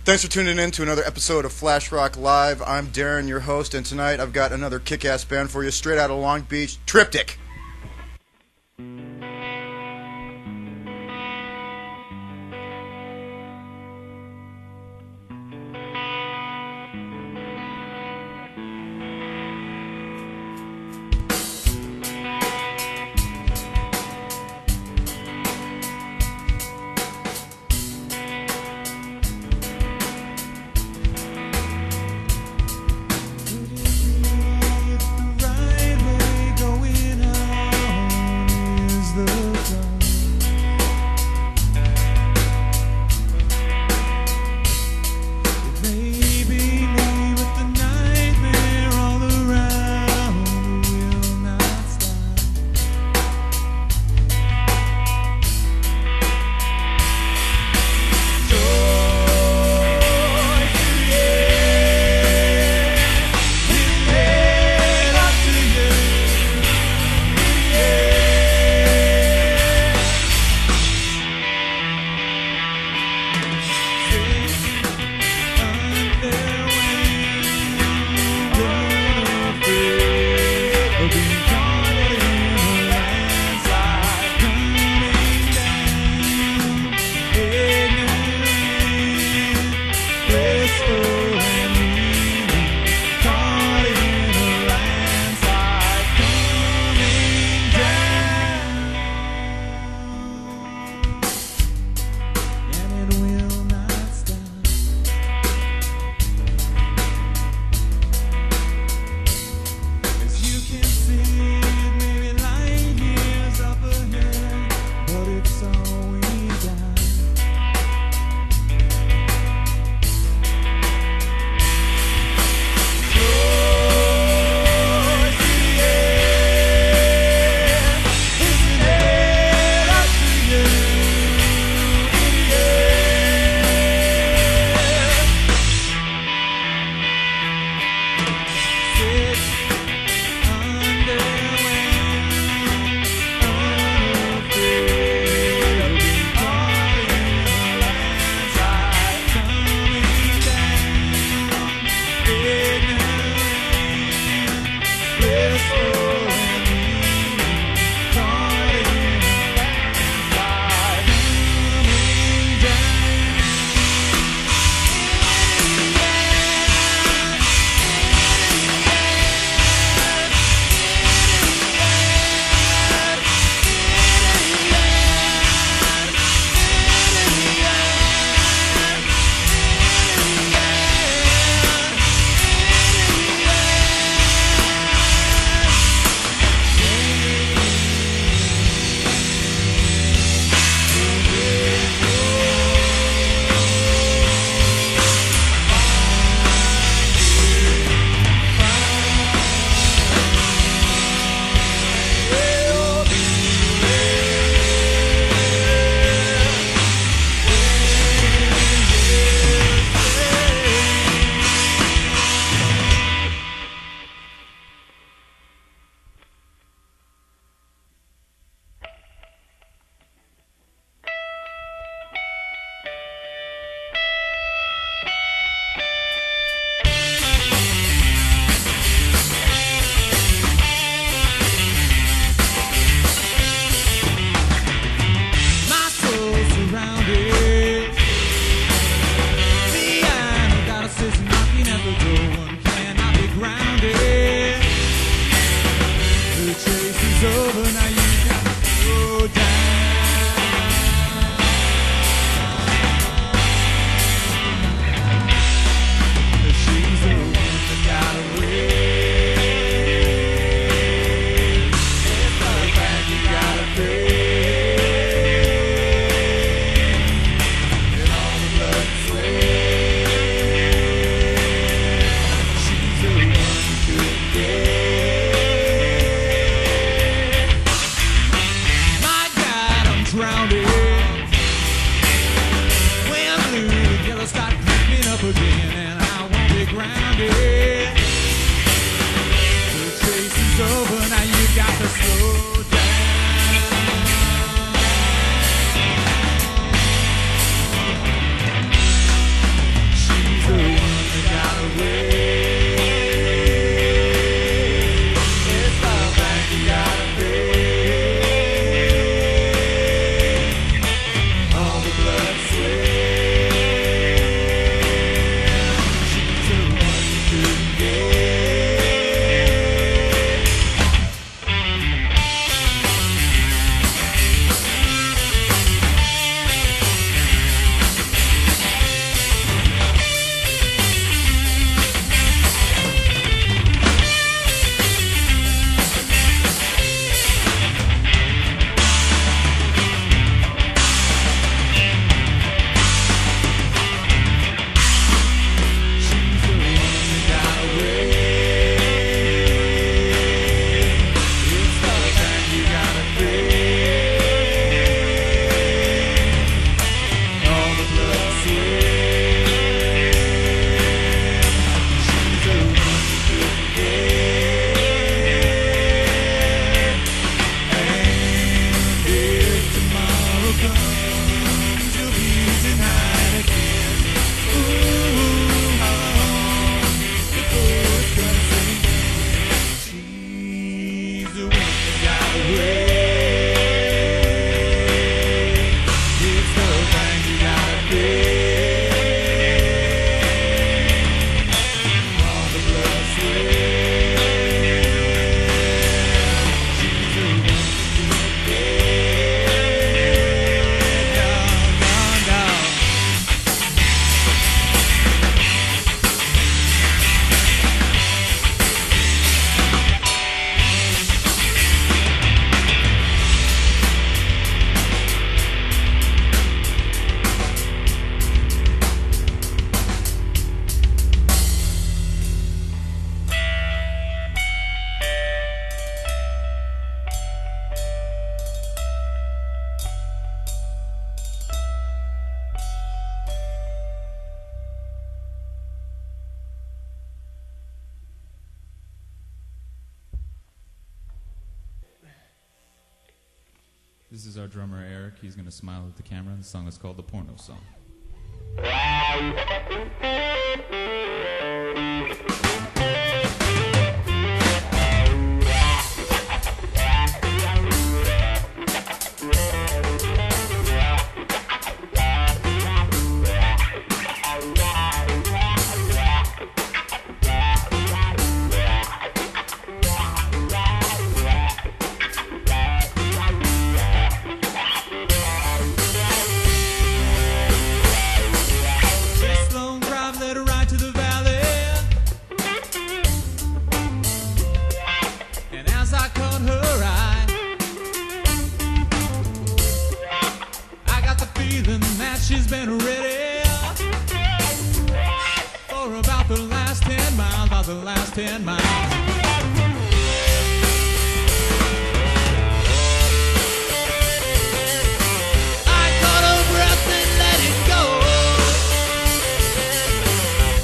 Thanks for tuning in to another episode of Flashrock Live. I'm Darren, your host, and tonight I've got another kick-ass band for you straight out of Long Beach, Triptic. This is our drummer Eric. He's going to smile at the camera. The song is called The Porno Song. She's been ready for about the last 10 miles, about the last 10 miles. I caught her breath and let it go.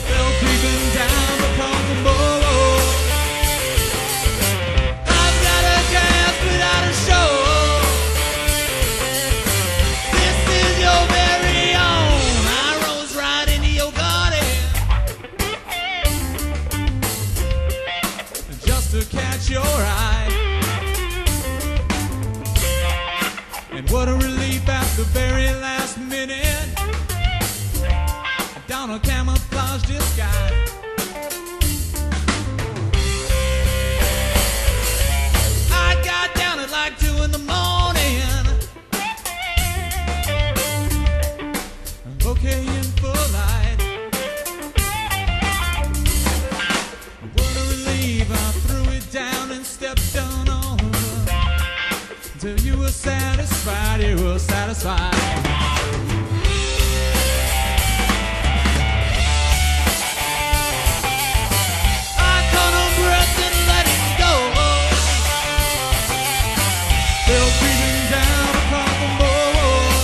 Fell creeping down the Congo. I've got a gas without a show. This is your very own. I rose right into your garden just to catch your eye. And what a relief at the very last minute, down a camouflage disguise. I got down at like 2 in the morning, bouquet in full light. What a relief, I threw it down and stepped on over till you were satisfied, you were satisfied. I caught her breath and let it go. Fell creeping down across the board.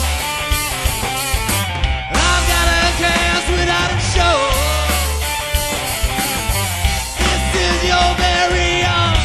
I've got a cast without a show. This is your very own.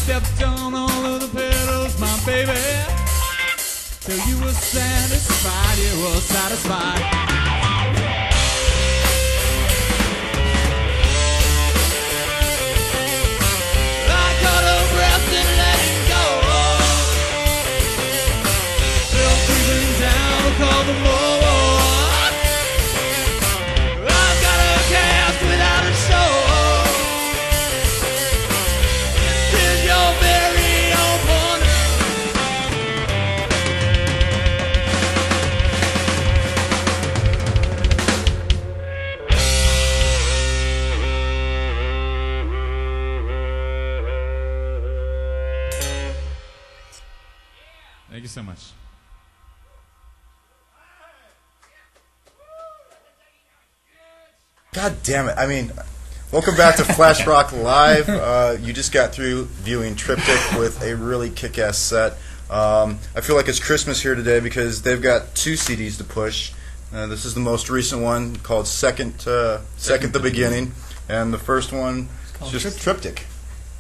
stepped on all of the pedals, my baby. Till you were satisfied, you were satisfied. I caught her breath and let it go. Still creeping down, call the Lord. I've got a cast without a soul. This is your very own corner. Thank you so much. God damn it. I mean, welcome back to Flashrock Live. You just got through viewing Triptic with a really kick-ass set. I feel like it's Christmas here today because they've got 2 CDs to push. This is the most recent one called Second the Beginning, and the first one is just Triptic.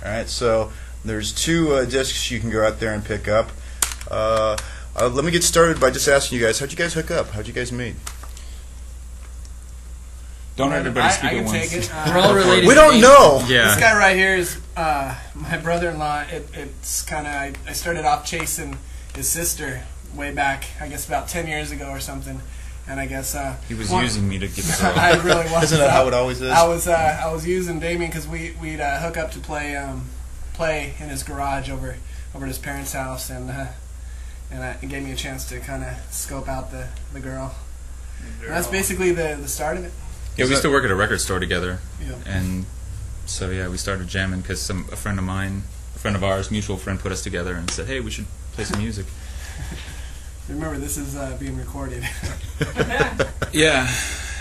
All right, so there's 2 discs you can go out there and pick up. Let me get started by just asking you guys, how'd you guys hook up? How'd you guys meet? Don't everybody speak I at can once. take it. We're all related. We don't know. Yeah. This guy right here is my brother-in-law. It's kind of I started off chasing his sister way back, I guess about 10 years ago or something, and I guess He was using me to get the I really was. Isn't that how it always is? I was using Damien because we'd hook up to play in his garage over at his parents' house, and it gave me a chance to kind of scope out the girl. And that's basically the start of it. Yeah, we used to work at a record store together, Yeah. and so yeah, we started jamming because a friend of ours, mutual friend, put us together and said, "Hey, we should play some music." Remember, this is being recorded. Yeah,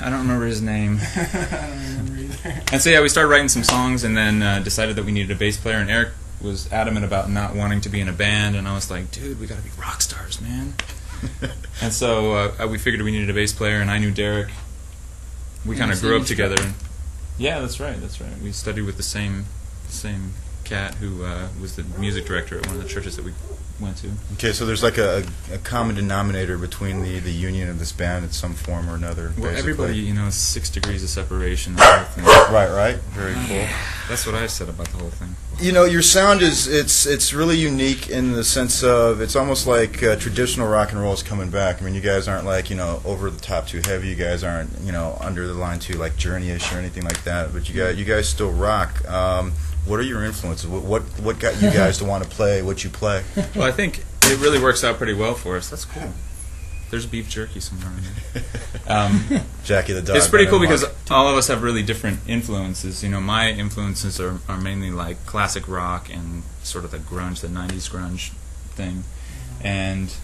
I don't remember his name. I don't remember either. And so yeah, we started writing some songs, and then decided that we needed a bass player. And Eric was adamant about not wanting to be in a band, and I was like, "Dude, we got to be rock stars, man." And so we figured we needed a bass player, and I knew Derek. We kind of grew up together. Yeah, that's right. That's right. We studied with the same cat who was the music director at one of the churches that we went to. Okay, so there's like a common denominator between the union of this band in some form or another. Well, basically. everybody, 6 degrees of separation. That whole thing. Right. Very cool. That's what I said about the whole thing. Your sound it's really unique in the sense of it's almost like traditional rock and roll is coming back. I mean, you guys aren't like over the top too heavy. You guys aren't under the line too like Journey-ish or anything like that. But you guys still rock. What are your influences? What got you guys to want to play what you play? Well, I think it really works out pretty well for us. That's cool. There's beef jerky somewhere in there. Jackie the dog. It's pretty cool because all of us have really different influences. My influences are mainly like classic rock and sort of the grunge, the 90s grunge thing. And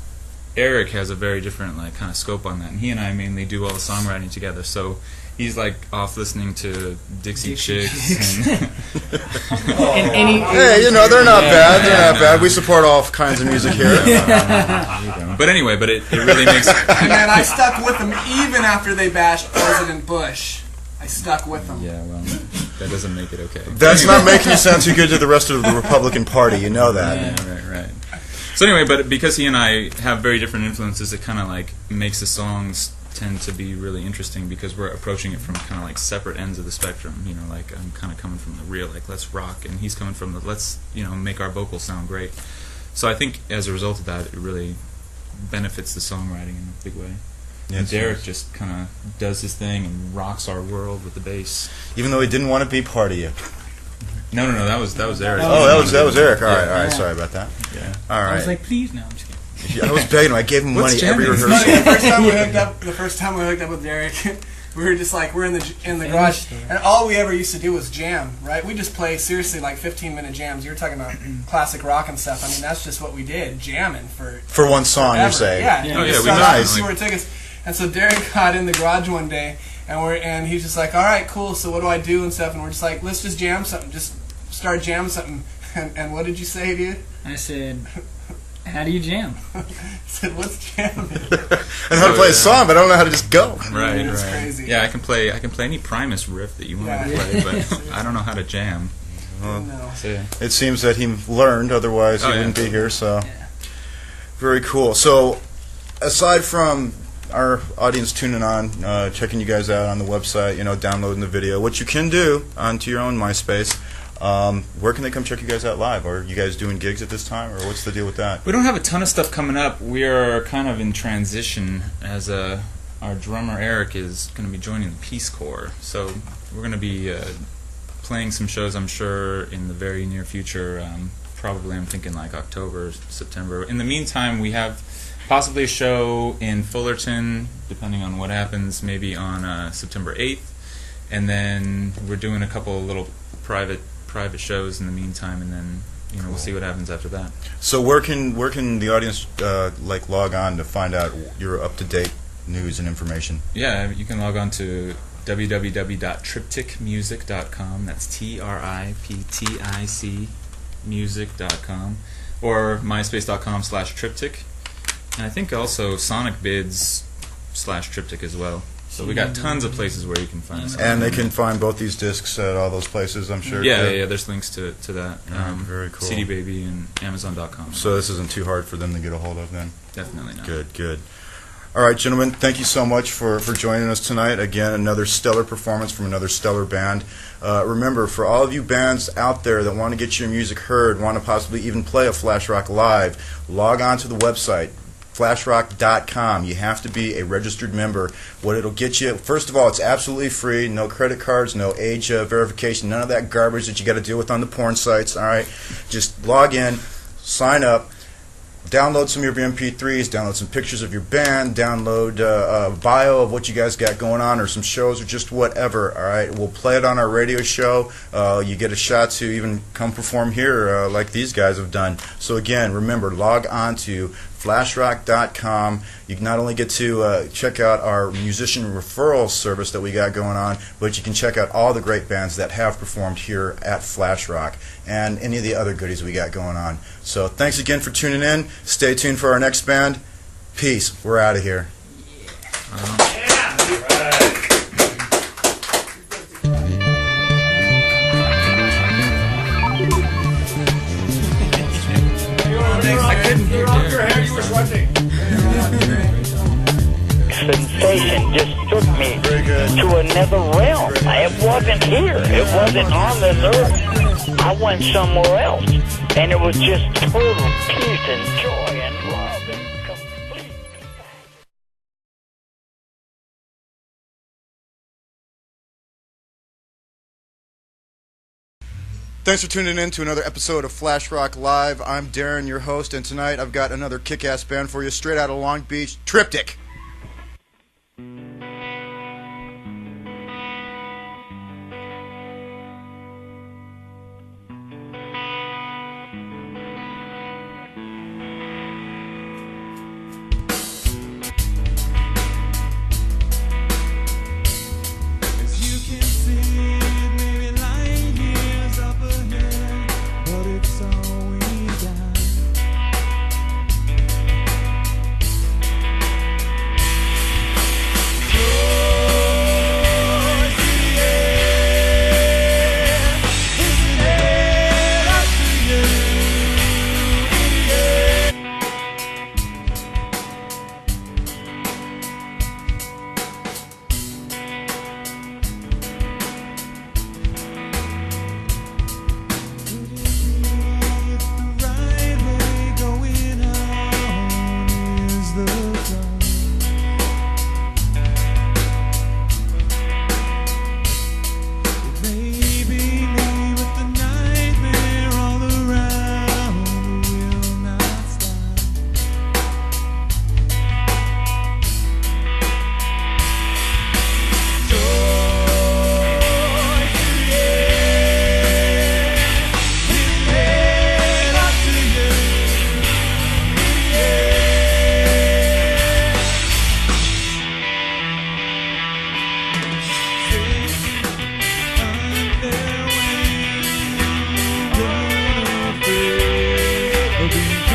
Eric has a very different kind of scope on that. And he and I mainly do all the songwriting together. So he's off listening to Dixie Chicks. And Hey, they're not bad. They're not bad. We support all kinds of music here. But anyway, it really makes... And I stuck with them even after they bashed President Bush. I stuck with them. Yeah, well, that doesn't make it okay. That's not making you sound too good to the rest of the Republican Party. You know that. Yeah, right. So anyway, but because he and I have very different influences, it kind of makes the songs tend to be really interesting because we're approaching it from kind of separate ends of the spectrum. I'm kind of coming from the real let's rock, and he's coming from the let's make our vocals sound great. So I think as a result of that, it really benefits the songwriting in a big way. Yeah, and Derek just kind of does his thing and rocks our world with the bass. Even though he didn't want to be part of you. No, that was Eric. Oh, that was Eric. All right. Sorry about that. Yeah. All right. I was like, please, no, I'm just kidding. I was begging him. I gave him money every jamming? rehearsal. The first time we hooked up with Derek, we were just we're in the garage, and all we ever used to do was jam, right? We just play seriously 15-minute jams. You were talking about classic rock and stuff. I mean, that's just what we did, jamming for one song. forever. You're saying? Yeah. Oh, yeah, just we started nice. to see where it took us. And so Derek got in the garage one day, and he's just like, all right, cool. So what do I do and stuff? And we're just like, let's just jam something. Just start jamming something. And what did you say, dude? I said, how do you jam? I said, what's jamming? I know how to play a song, but I don't know how to just go. Right. It's crazy. Yeah, I can play any Primus riff that you want me to play, but I don't know how to jam. Well, No. So yeah. it seems that he learned, otherwise he Oh, yeah. wouldn't be here. So, Yeah. very cool. So, aside from our audience tuning on, checking you guys out on the website, downloading the video, what you can do onto your own MySpace, where can they come check you guys out live? Are you guys doing gigs at this time, or what's the deal with that? We don't have a ton of stuff coming up. We are kind of in transition as our drummer Eric is going to be joining the Peace Corps. So we're going to be playing some shows, I'm sure, in the very near future. Probably, I'm thinking like October, September. In the meantime, we have possibly a show in Fullerton, depending on what happens, maybe on September 8th. And then we're doing a couple of little private shows in the meantime, and then we'll see what happens after that. So where can the audience log on to find out your up-to-date news and information? Yeah, you can log on to www.tripticmusic.com. That's TRIPTIC music.com, or myspace.com/triptic, and I think also sonicbids/triptic as well. So we got tons of places where you can find us. And they can find both these discs at all those places, I'm sure. Yeah, there's links to that. Very cool. CD Baby and Amazon.com. So this isn't too hard for them to get a hold of then? Definitely not. Good. All right, gentlemen, thank you so much for joining us tonight. Again, another stellar performance from another stellar band. Remember, for all of you bands out there that want to get your music heard, want to possibly even play a Flashrock live, log on to the website, flashrock.com. You have to be a registered member. What it'll get you, first of all, it's absolutely free. No credit cards, no age verification, none of that garbage that you got to deal with on the porn sites. All right, just log in, sign up. Download some of your MP3s, download some pictures of your band, download a bio of what you guys got going on, or some shows, or just whatever. All right, we'll play it on our radio show. You get a shot to even come perform here like these guys have done. So again, remember, log on to flashrock.com. You can not only get to check out our musician referral service that we got going on, but you can check out all the great bands that have performed here at Flashrock and any of the other goodies we got going on. So thanks again for tuning in. Stay tuned for our next band. Peace. We're out of here. Sensation just took me to another realm. It wasn't here. It wasn't on this earth. I went somewhere else, and it was just total peace and joy and love and complete. Thanks for tuning in to another episode of Flashrock Live. I'm Darren, your host, and tonight I've got another kick-ass band for you straight out of Long Beach, Triptic. As you can see, it may be light years up ahead, but it's all we got. Joy to the air, listen it up to you, yeah. Be